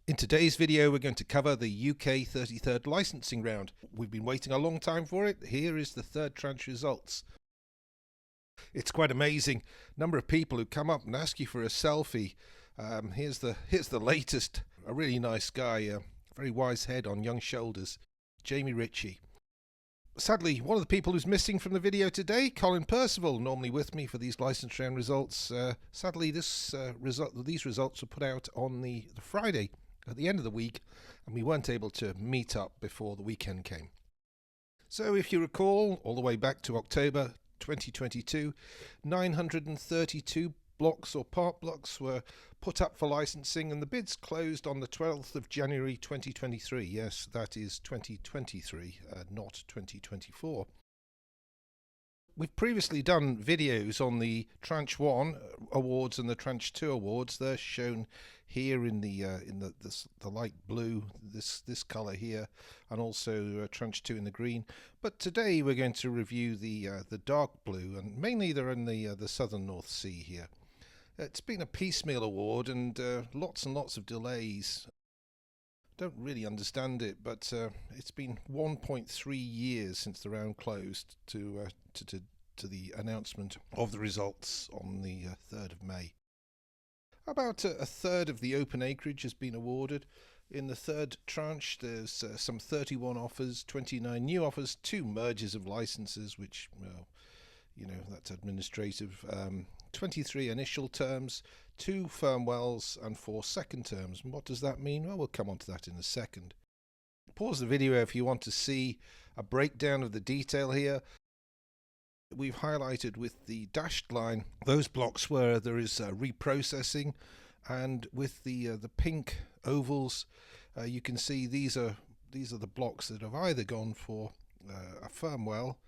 In today's video, we're going to cover the UK 33rd licensing round. We've been waiting a long time for it. Here is the third tranche results. It's quite amazing. Number of people who come up and ask you for a selfie. Here's the latest. A really nice guy, a very wise head on young shoulders. Jamie Ritchie. Sadly, one of the people who's missing from the video today, Colin Percival, normally with me for these license round results. Sadly, these results were put out on the Friday at the end of the week, and we weren't able to meet up before the weekend came. So if you recall, all the way back to October 2022, 932 blocks or part blocks were put up for licensing, and the bids closed on the 12th of January 2023. Yes, that is 2023, not 2024. We've previously done videos on the Tranche 1 awards and the Tranche 2 awards. They're shown here in the light blue, this colour here, and also Tranche 2 in the green. But today we're going to review the dark blue, and mainly they're in the southern North Sea here. It's been a piecemeal award and lots and lots of delays. Don't really understand it, but it's been 1.3 years since the round closed to the announcement of the results on the 3rd of May. About a third of the open acreage has been awarded. In the third tranche, there's some 31 offers, 29 new offers, 2 mergers of licenses, which, well, you know, that's administrative. 23 initial terms, 2 firm wells, and 4 second terms. And what does that mean? Well, we'll come on to that in a second. Pause the video if you want to see a breakdown of the detail here. We've highlighted with the dashed line those blocks where there is reprocessing, and with the pink ovals, you can see these are the blocks that have either gone for a firm well.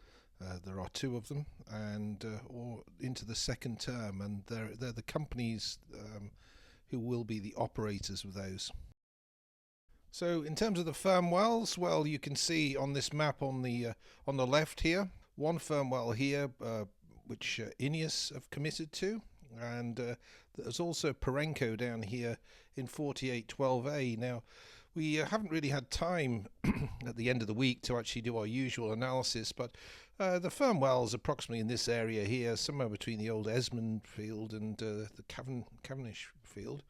There are 2 of them, and or into the second term, and they're the companies who will be the operators of those. So in terms of the firm wells, well, you can see on this map on the left here, 1 firm well here, which INEOS have committed to, and there's also Perenco down here in 4812A. Now, we haven't really had time at the end of the week to actually do our usual analysis, but the firm wells approximately in this area here, somewhere between the old Esmond field and the Cavendish field.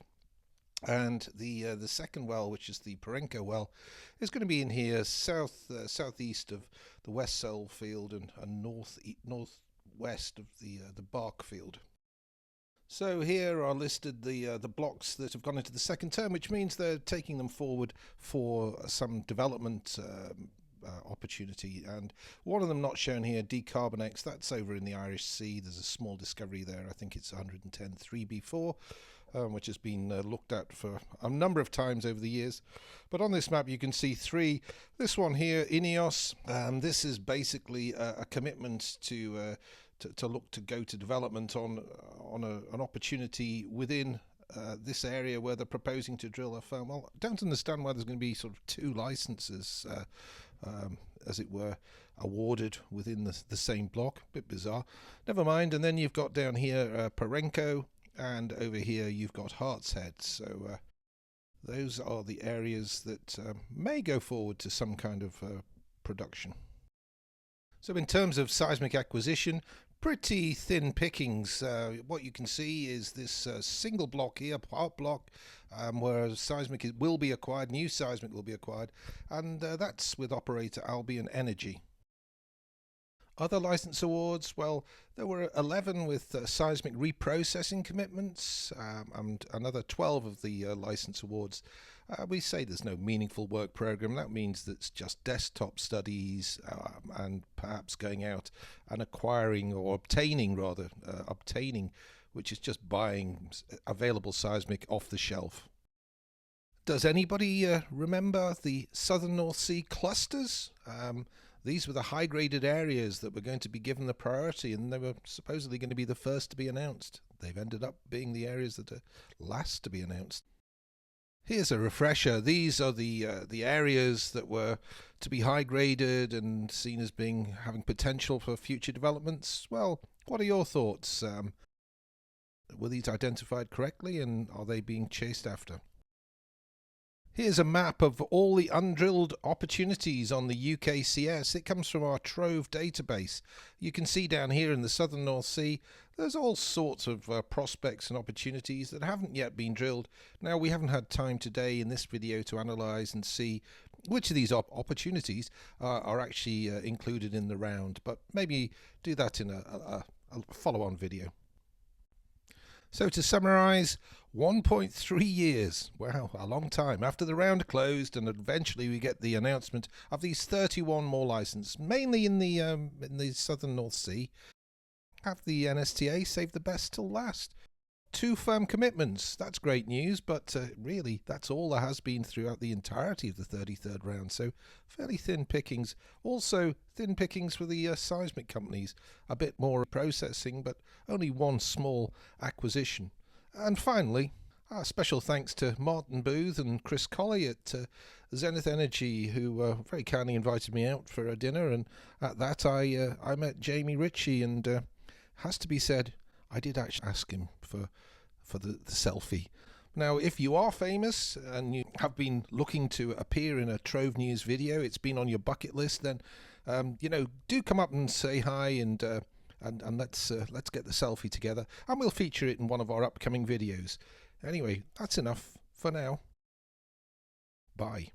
And the second well, which is the Perenco well, is going to be in here southeast of the West Sole field and northwest of the Bark field. So here are listed the blocks that have gone into the second term, which means they're taking them forward for some development opportunity. And one of them not shown here, DCardonX, that's over in the Irish Sea. There's a small discovery there. I think it's 110 3B4. Which has been looked at for a number of times over the years. But on this map you can see 3. This one here, INEOS, this is basically a commitment to look to go to development on an opportunity within this area where they're proposing to drill a firm. Well, I don't understand why there's going to be sort of 2 licenses, as it were, awarded within the same block. A bit bizarre. Never mind. And then you've got down here Perenco, and over here you've got Hartshead. So those are the areas that may go forward to some kind of production. So in terms of seismic acquisition, pretty thin pickings. What you can see is this single block here, part block, where seismic will be acquired, new seismic will be acquired, and that's with operator Albion Energy. Other license awards, well, there were 11 with seismic reprocessing commitments, and another 12 of the license awards. We say there's no meaningful work program. That means that it's just desktop studies and perhaps going out and acquiring, or obtaining rather, which is just buying available seismic off the shelf. Does anybody remember the southern North Sea clusters? These were the high-graded areas that were going to be given the priority, and they were supposedly going to be the first to be announced. They've ended up being the areas that are last to be announced. Here's a refresher. These are the areas that were to be high-graded and seen as having potential for future developments. Well, what are your thoughts? Were these identified correctly, and are they being chased after? Here's a map of all the undrilled opportunities on the UKCS. It comes from our TROVE database. You can see down here in the southern North Sea, there's all sorts of prospects and opportunities that haven't yet been drilled. Now, we haven't had time today in this video to analyse and see which of these opportunities are actually included in the round, but maybe do that in a follow-on video. So to summarise, 1.3 years, wow, a long time, after the round closed, and eventually we get the announcement of these 31 more licenses, mainly in the southern North Sea. Have the NSTA saved the best till last? 2 firm commitments, that's great news, but really that's all there has been throughout the entirety of the 33rd round, so fairly thin pickings. Also thin pickings for the seismic companies, a bit more processing, but only 1 small acquisition. And finally, special thanks to Martin Booth and Chris Colley at Zenith Energy, who very kindly invited me out for a dinner, and at that I met Jamie Ritchie, and has to be said, I did actually ask him for the selfie. Now, if you are famous and you have been looking to appear in a Trove News video, it's been on your bucket list, then do come up and say hi, and let's get the selfie together, and we'll feature it in one of our upcoming videos. Anyway, that's enough for now. Bye.